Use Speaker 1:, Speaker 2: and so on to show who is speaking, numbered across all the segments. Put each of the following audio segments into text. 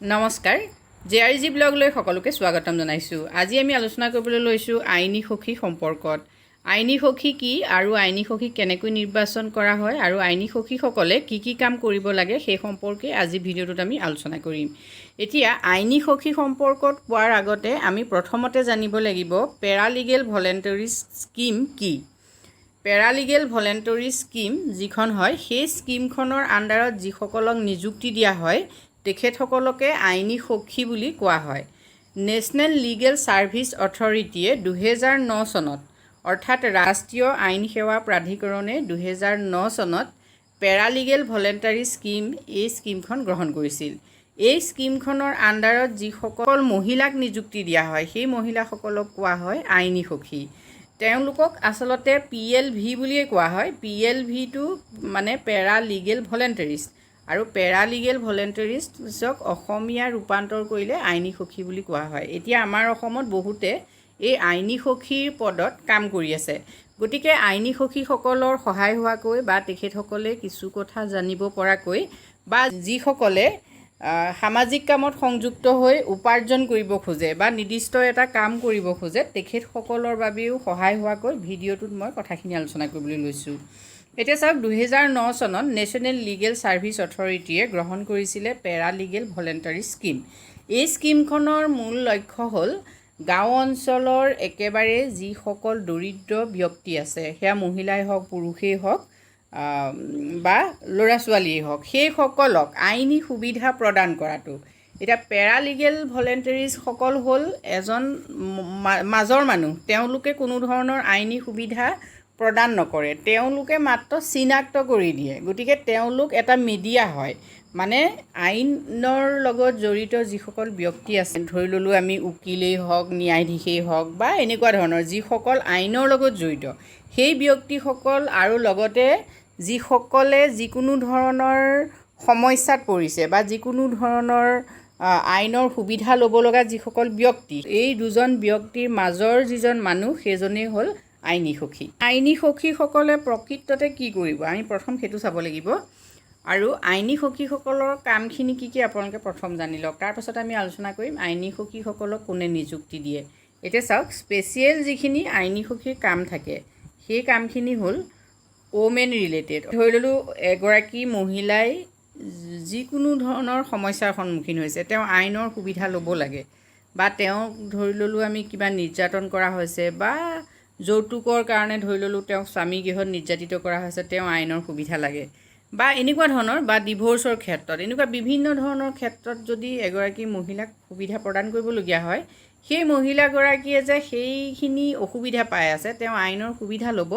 Speaker 1: নমস্কাৰ জেআৰজি ব্লগলৈ সকলোকে স্বাগতম জনাইছোঁ। আজি আমি আলোচনা কৰিবলৈ লৈছোঁ আইনী সখী সম্পৰ্কত। আইনী সখী কি আৰু আইনী সখী কেনেকৈ নিৰ্বাচন কৰা হয় আৰু আইনী সখীসকলে কি কাম কৰিব লাগে সেই সম্পৰ্কে আজি ভিডিঅ'টোত আমি আলোচনা কৰিম। এতিয়া আইনী সখী সম্পৰ্কত কোৱাৰ আগতে আমি প্ৰথমতে জানিব লাগিব পেৰালিগেল ভলেণ্টাৰী স্কিম কি। পেৰালিগেল ভলেণ্টাৰী স্কিম যিখন হয় সেই স্কিমখনৰ আণ্ডাৰত যিসকলক নিযুক্তি দিয়া হয় তেখেতসকলকে আইনী সখী বুলি কোৱা হয়। নেশ্যনেল লিগেল ছাৰ্ভিচ অথৰিটিয়ে 2009 চনত অৰ্থাৎ ৰাষ্ট্ৰীয় আইন সেৱা প্ৰাধিকৰণে 2009 চনত পেৰালিগেল ভলেণ্টাৰী স্কিম এই স্কিমখন গ্ৰহণ কৰিছিল। এই স্কিমখনৰ আণ্ডাৰত যিসকল মহিলাক নিযুক্তি দিয়া হয় সেই মহিলাসকলক কোৱা হয় আইনী সখী। তেওঁলোকক আচলতে PLV বুলিয়ে কোৱা হয়। PLVটো মানে পেৰালিগেল ভলেণ্টাৰিষ্ট আৰু পেৰালিগেল ভলেণ্টাৰিষ্টক অসমীয়া ৰূপান্তৰ কৰিলে আইনী সখী বুলি কোৱা হয়। এতিয়া আমাৰ অসমত বহুতে এই আইনী সখীৰ পদত কাম কৰি আছে। গতিকে আইনী সখীসকলৰ সহায় হোৱাকৈ বা তেখেতসকলে কিছু কথা জানিব পৰাকৈ বা যিসকলে সামাজিক কামত সংযুক্ত হৈ উপাৰ্জন কৰিব খোজে বা নিৰ্দিষ্ট এটা কাম কৰিব খোজে তেখেতসকলৰ বাবেও সহায় হোৱাকৈ ভিডিঅ'টোত মই কথাখিনি আলোচনা কৰিবলৈ লৈছোঁ। এতিয়া চাওক 2009 চনত নেশ্যনেল লিগেল ছাৰ্ভিচ অথৰিটিয়ে গ্ৰহণ কৰিছিলে পেৰালিগেল ভলেণ্টাৰী স্কিম। এই স্কিমখনৰ মূল লক্ষ্য হ'ল গাঁও অঞ্চলৰ একেবাৰে যিসকল দৰিদ্ৰ ব্যক্তি আছে, সেয়া মহিলাই হওক পুৰুষেই হওক বা ল'ৰা ছোৱালীয়েই হওক, সেইসকলক আইনী সুবিধা প্ৰদান কৰাটো। এতিয়া পেৰালিগেল ভলেণ্টাৰিষ্টসকল হ'ল এজন মাজৰ মানুহ। তেওঁলোকে কোনো ধৰণৰ আইনী সুবিধা প্ৰদান নকৰে, তেওঁলোকে মাত্ৰ চিনাক্ত কৰি দিয়ে। গতিকে তেওঁলোক এটা মিডিয়া হয়, মানে আইনৰ লগত জড়িত যিসকল ব্যক্তি আছে, ধৰি ল'লোঁ আমি উকিলেই হওক ন্যায়াধীশেই হওক বা এনেকুৱা ধৰণৰ যিসকল আইনৰ লগত জড়িত সেই ব্যক্তিসকল আৰু লগতে যিসকলে যিকোনো ধৰণৰ সমস্যাত পৰিছে বা যিকোনো ধৰণৰ আইনৰ সুবিধা ল'ব লগা যিসকল ব্যক্তি, এই দুজন ব্যক্তিৰ মাজৰ যিজন মানুহ সেইজনেই হ'ল আইনী সখী। আইনী সখীসকলে প্ৰকৃততে কি কৰিব আমি প্ৰথম সেইটো চাব লাগিব। আৰু আইনী সখীসকলৰ কামখিনি কি আপোনালোকে প্ৰথম জানি লওক, তাৰপাছত আমি আলোচনা কৰিম আইনী সখীসকলক কোনে নিযুক্তি দিয়ে। এতিয়া চাওক, স্পেচিয়েল যিখিনি আইনী সখীৰ কাম থাকে সেই কামখিনি হ'ল ওমেন ৰিলেটেড। ধৰি ল'লোঁ এগৰাকী মহিলাই যিকোনো ধৰণৰ সমস্যাৰ সন্মুখীন হৈছে, তেওঁ আইনৰ সুবিধা ল'ব লাগে, বা তেওঁক ধৰি ল'লোঁ আমি কিবা নিৰ্যাতন কৰা হৈছে বা যৌতুকৰ কাৰণে ধৰি ল'লোঁ তেওঁক স্বামী গৃহত নিৰ্যাতিত কৰা হৈছে, তেওঁ আইনৰ সুবিধা লাগে, বা এনেকুৱা ধৰণৰ বা ডিভ'ৰ্চৰ ক্ষেত্ৰত এনেকুৱা বিভিন্ন ধৰণৰ ক্ষেত্ৰত যদি এগৰাকী মহিলাক সুবিধা প্ৰদান কৰিবলগীয়া হয়, সেই মহিলাগৰাকীয়ে যে সেইখিনি অসুবিধা পাই আছে তেওঁ আইনৰ সুবিধা ল'ব,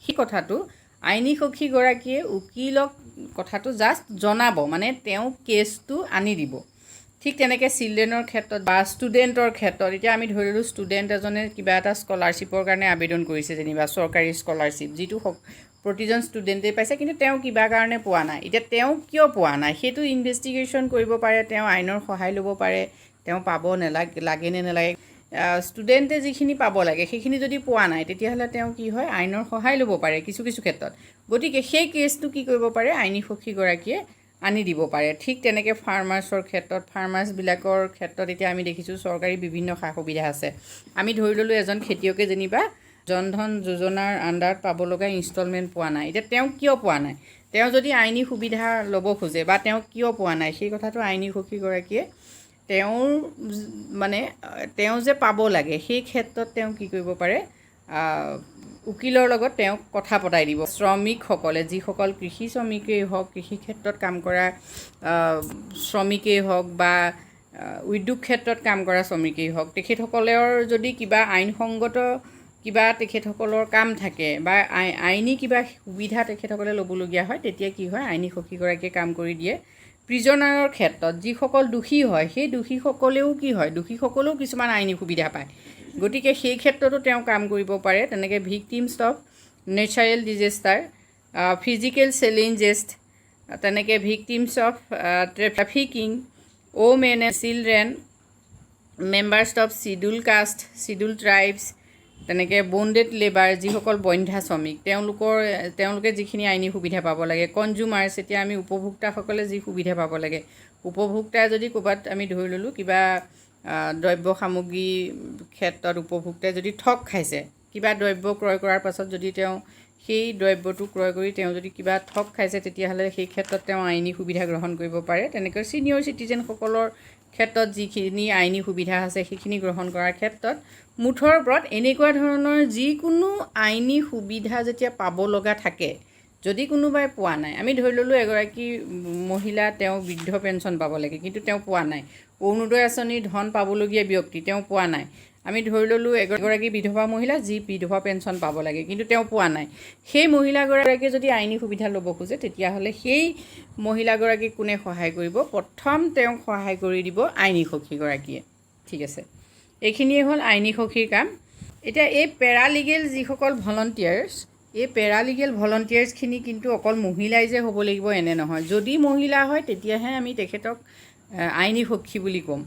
Speaker 1: সেই কথাটো আইনী সখীগৰাকীয়ে উকিলক কথাটো জাষ্ট জনাব, মানে তেওঁ কেছটো আনি দিব। ঠিক তেনেকৈ চিলড্ৰেনৰ ক্ষেত্ৰত বা ষ্টুডেণ্টৰ ক্ষেত্ৰত, এতিয়া আমি ধৰি ল'লোঁ ষ্টুডেণ্ট এজনে কিবা এটা স্কলাৰশ্বিপৰ কাৰণে আবেদন কৰিছে, যেনিবা চৰকাৰী স্কলাৰশ্বিপ, যিটো প্ৰতিজন ষ্টুডেণ্টেই পাইছে, কিন্তু তেওঁ কিবা কাৰণে পোৱা নাই। এতিয়া তেওঁ কিয় পোৱা নাই সেইটো ইনভেষ্টিগেশ্যন কৰিব পাৰে, তেওঁ আইনৰ সহায় ল'ব পাৰে, তেওঁ পাব লাগে নে নালাগে। ষ্টুডেণ্টে যিখিনি পাব লাগে সেইখিনি যদি পোৱা নাই তেতিয়াহ'লে তেওঁ কি হয় আইনৰ সহায় ল'ব পাৰে কিছু ক্ষেত্ৰত। গতিকে সেই কেছটো কি কৰিব পাৰে আইনী সখীগৰাকীয়ে আনি দিব পাৰে। ঠিক তেনেকৈ ফাৰ্মাৰ্ছৰ ক্ষেত্ৰত, ফাৰ্মাৰ্ছবিলাকৰ ক্ষেত্ৰত এতিয়া আমি দেখিছোঁ চৰকাৰী বিভিন্ন সা সুবিধা আছে। আমি ধৰি ল'লোঁ এজন খেতিয়কে যেনিবা জনধন যোজনাৰ আণ্ডাৰত পাব লগা ইনষ্টলমেণ্ট পোৱা নাই। এতিয়া তেওঁ কিয় পোৱা নাই, তেওঁ যদি আইনী সুবিধা ল'ব খোজে বা তেওঁ কিয় পোৱা নাই সেই কথাটো আইনী সখীগৰাকীয়ে তেওঁ যে পাব লাগে সেই ক্ষেত্ৰত তেওঁ কি কৰিব পাৰে, উকিলৰ লগত তেওঁক কথা পতাই দিব। শ্ৰমিকসকলে, যিসকল কৃষি শ্ৰমিকেই হওক, কৃষি ক্ষেত্ৰত কাম কৰা শ্ৰমিকেই হওক বা উদ্যোগ ক্ষেত্ৰত কাম কৰা শ্ৰমিকেই হওক, তেখেতসকলৰ যদি কিবা আইনসংগত কিবা তেখেতসকলৰ কাম থাকে বা আইনী কিবা সুবিধা তেখেতসকলে ল'বলগীয়া হয়, তেতিয়া কি হয় আইনী সখীগৰাকীয়ে কাম কৰি দিয়ে। প্ৰিজনাৰৰ ক্ষেত্ৰত যিসকল দোষী হয় সেই দোষীসকলেও কি হয়, দোষীসকলেও কিছুমান আইনী সুবিধা পায়, গতিকে সেই ক্ষেত্ৰতো তেওঁ কাম কৰিব পাৰে। তেনেকৈ victims of natural disaster, physical challenges, তেনেকৈ victims of trafficking, women and children, members of scheduled caste, scheduled tribes, তেনেকৈ বণ্ডেড লেবাৰ, যিসকল বন্ধ্যা শ্ৰমিক, তেওঁলোকে যিখিনি আইনী সুবিধা পাব লাগে। কনজিউমাৰ্ছ, এতিয়া আমি উপভোক্তাসকলে যি সুবিধা পাব লাগে, উপভোক্তাই যদি ক'ৰবাত আমি ধৰি ল'লোঁ কিবা দ্ৰব্য সামগ্ৰী ক্ষেত্ৰত উপভোক্তাই যদি ঠগ খাইছে, কিবা দ্ৰব্য ক্ৰয় কৰাৰ পাছত যদি তেওঁ সেই দ্ৰব্যটো ক্ৰয় কৰি তেওঁ যদি কিবা ঠগ খাইছে, তেতিয়াহ'লে সেই ক্ষেত্ৰত তেওঁ আইনী সুবিধা গ্ৰহণ কৰিব পাৰে। তেনেকৈ ছিনিয়ৰ চিটিজেনসকলৰ ক্ষেত্ৰত যিখিনি আইনী সুবিধা আছে সেইখিনি গ্ৰহণ কৰাৰ ক্ষেত্ৰত মুঠৰ ওপৰত এনেকুৱা ধৰণৰ যিকোনো আইনী সুবিধা যেতিয়া পাব লগা থাকে, যদি কোনোবাই পোৱা নাই, আমি ধৰি ল'লোঁ এগৰাকী মহিলা তেওঁ বৃদ্ধ পেঞ্চন পাব লাগে কিন্তু তেওঁ পোৱা নাই, অৰুণোদয় আঁচনিৰ ধন পাবলগীয়া ব্যক্তি তেওঁ পোৱা নাই, আমি ধৰি ল'লোঁ এগৰাকী বিধৱা মহিলা যি বিধৱা পেঞ্চন পাব লাগে কিন্তু তেওঁ পোৱা নাই, সেই মহিলাগৰাকীয়ে যদি আইনী সুবিধা ল'ব খোজে তেতিয়াহ'লে সেই মহিলাগৰাকীক কোনে সহায় কৰিব? প্ৰথম তেওঁক সহায় কৰি দিব আইনী সখীগৰাকীয়ে। ঠিক আছে, এইখিনিয়ে হ'ল আইনী সখীৰ কাম। এতিয়া এই পেৰালিগেল যিসকল ভলণ্টিয়াৰ্ছ, এই পেৰালিগেল ভলণ্টিয়াৰ্ছখিনি কিন্তু অকল মহিলাই যে হ'ব লাগিব এনে নহয়। যদি মহিলা হয় তেতিয়াহে আমি তেখেতক আইনী সখী বুলি ক'ম।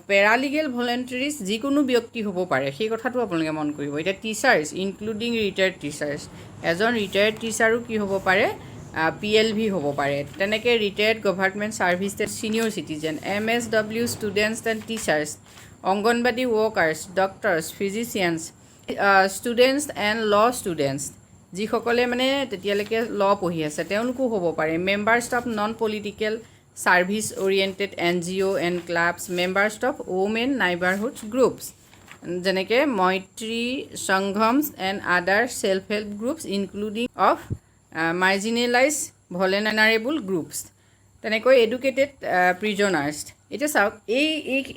Speaker 1: পেৰালিগেল ভলণ্টিয়াৰ্ছ যিকোনো ব্যক্তি হ'ব পাৰে, সেই কথাটো আপোনালোকে মন কৰিব। এতিয়া টিচাৰ্ছ ইনক্লুডিং ৰিটায়াৰ্ড টিচাৰ্ছ, এজন ৰিটায়াৰ্ড টিচাৰো কি হ'ব পাৰে? PLV হ'ব পাৰে। তেনেকৈ retired government service senior citizen, MSW students and teachers, anganwadi workers, doctors, physicians, students and law students, যিসকলে মানে তেতিয়ালৈকে ল পঢ়ি আছে তেওঁলোকো হ'ব পাৰে। Members of non political service oriented NGO and clubs, members of women neighbourhood groups, যেনেকৈ Maithri Sanghams and other self help groups including of marginalise ভলেনাৰেবল groups, তেনেকৈ এডুকেটেড প্ৰিজনাৰ্ছ। এতিয়া চাওক,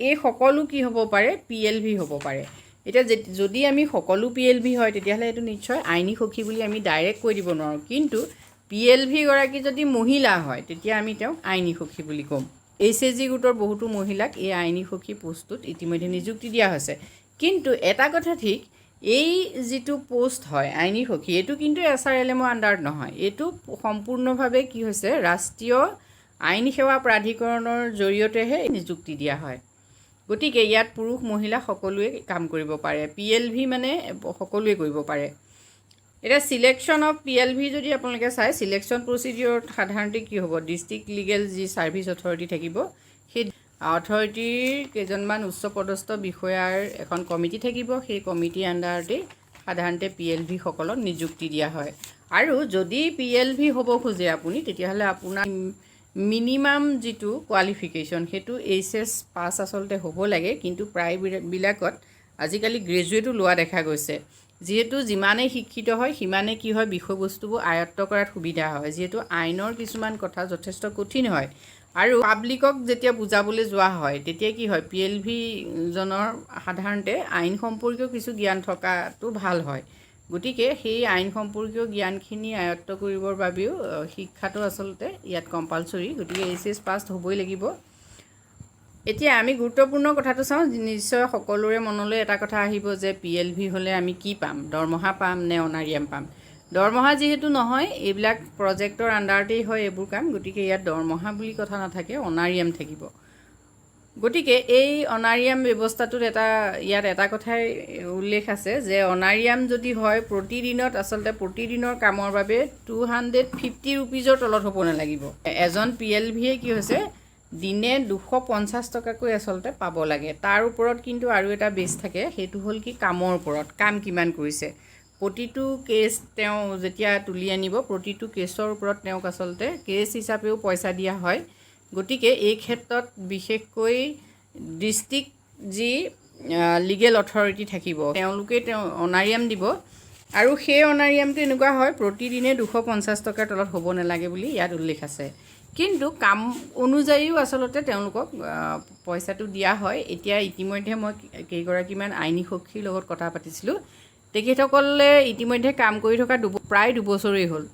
Speaker 1: এই সকলো কি হ'ব পাৰে? PLV হ'ব পাৰে। এতিয়া যদি আমি সকলো PLV হয় তেতিয়াহ'লে এইটো নিশ্চয় আইনী সখী বুলি আমি ডাইৰেক্ট কৈ দিব নোৱাৰোঁ, কিন্তু PLV গৰাকী যদি মহিলা হয় তেতিয়া আমি তেওঁক আইনী সখী বুলি ক'ম। HSG গোটৰ বহুতো মহিলাক এই আইনী সখী পোষ্টটোত ইতিমধ্যে নিযুক্তি দিয়া হৈছে। কিন্তু এটা কথা ঠিক, এই যিটো পোষ্ট হয় আইনী সখী, এইটো কিন্তু SRLMৰ আণ্ডাৰত নহয়, এইটো সম্পূৰ্ণভাৱে কি হৈছে? ৰাষ্ট্ৰীয় আইন সেৱা প্ৰাধিকৰণৰ জৰিয়তেহে নিযুক্তি দিয়া হয়। গতিকে ইয়াত পুৰুষ মহিলা সকলোৱে কাম কৰিব পাৰে। PLV মানে সকলোৱে কৰিব পাৰে। এতিয়া চিলেকশ্যন অফ PLV যদি আপোনালোকে চায়, চিলেকশ্যন প্ৰচিডিউৰত সাধাৰণতে কি হ'ব? ডিষ্ট্ৰিক্ট লিগেল যি ছাৰ্ভিচ অথৰিটি থাকিব, সেই অথৰিটিৰ কেইজনমান উচ্চপদস্থ বিষয়াৰ এখন কমিটি থাকিব। সেই কমিটিৰ আণ্ডাৰতেই সাধাৰণতে PLV সকলক নিযুক্তি দিয়া হয়। আৰু যদি PLV হ'ব খোজে আপুনি, তেতিয়াহ'লে আপোনাৰ মিনিমাম যিটো কোৱালিফিকেশ্যন সেইটো HS পাছ আচলতে হ'ব লাগে, কিন্তু প্ৰায়বিলাকত আজিকালি গ্ৰেজুৱেটো লোৱা দেখা গৈছে। যিহেতু যিমানেই শিক্ষিত হয় সিমানে কি হয়? বিষয়বস্তুবোৰ আয়ত্ত কৰাত সুবিধা হয়। যিহেতু আইনৰ কিছুমান কথা যথেষ্ট কঠিন হয় আৰু পাব্লিকক যেতিয়া বুজাবলৈ যোৱা হয় তেতিয়া কি হয়? PLV জনৰ সাধাৰণতে আইন সম্পৰ্কীয় কিছু জ্ঞান থকাটো ভাল হয়। গতিকে সেই আইন সম্পৰ্কীয় জ্ঞানখিনি আয়ত্ত কৰিবৰ বাবেও শিক্ষাটো আচলতে ইয়াত কম্পালচৰি। গতিকে HS পাছ হ'বই লাগিব। এতিয়া আমি গুৰুত্বপূৰ্ণ কথাটো চাওঁ। নিশ্চয় সকলোৰে মনলৈ এটা কথা আহিব যে PLV হ'লে আমি কি পাম? দৰমহা পাম নে অনাৰিয়াম পাম? দৰমহা যিহেতু নহয়, এইবিলাক প্ৰজেক্টৰ আণ্ডাৰতেই হয় এইবোৰ কাম, গতিকে ইয়াত দৰমহা বুলি কথা নাথাকে, অনাৰিয়াম থাকিব। গতিকে এই অনাৰিয়াম ব্যৱস্থাটোত ইয়াত এটা কথাই উল্লেখ আছে যে অনাৰিয়াম যদি হয় প্ৰতিদিনত আচলতে প্ৰতিদিনৰ কামৰ বাবে 250 ৰুপিজৰ তলত হ'ব নালাগিব। এজন PLVয়ে কি হৈছে? দিনে 250 টকাকৈ আচলতে পাব লাগে। তাৰ ওপৰত কিন্তু আৰু এটা বেছ থাকে, সেইটো হ'ল কি? কামৰ ওপৰত, কাম কিমান কৰিছে। প্ৰতিটো কেছ তেওঁ যেতিয়া তুলি আনিব, প্ৰতিটো কেছৰ ওপৰত তেওঁক আচলতে কেছ হিচাপেও পইচা দিয়া হয়। গতিকে এই ক্ষেত্ৰত বিশেষকৈ ডিষ্ট্ৰিক্ট যি লিগেল অথৰিটি থাকিব তেওঁলোকে অনাৰিয়াম দিব, আৰু সেই অনাৰিয়ামটো এনেকুৱা হয় প্ৰতিদিনে 250 টকাৰ তলত হ'ব নালাগে বুলি ইয়াত উল্লেখ আছে। কিন্তু কাম অনুযায়ীও আচলতে তেওঁলোকক পইচাটো দিয়া হয়। এতিয়া ইতিমধ্যে মই কেইগৰাকীমান আইনী সখীৰ লগত কথা পাতিছিলোঁ। তেখেতসকলে ইতিমধ্যে কাম কৰি থকা প্ৰায় 2 বছৰেই হ'ল,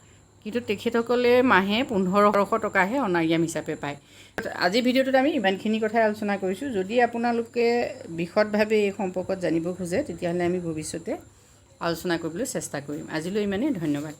Speaker 1: কিন্তু তেখেতসকলে মাহে 1500 টকাহে অনাৰিয়াম হিচাপে পায়। আজিৰ ভিডিঅ'টোত আমি ইমানখিনি কথাই আলোচনা কৰিছোঁ। যদি আপোনালোকে বিশদভাৱে এই সম্পৰ্কত জানিব খোজে তেতিয়াহ'লে আমি ভৱিষ্যতে আলোচনা কৰিবলৈ চেষ্টা কৰিম। আজিলৈ ইমানেই, ধন্যবাদ।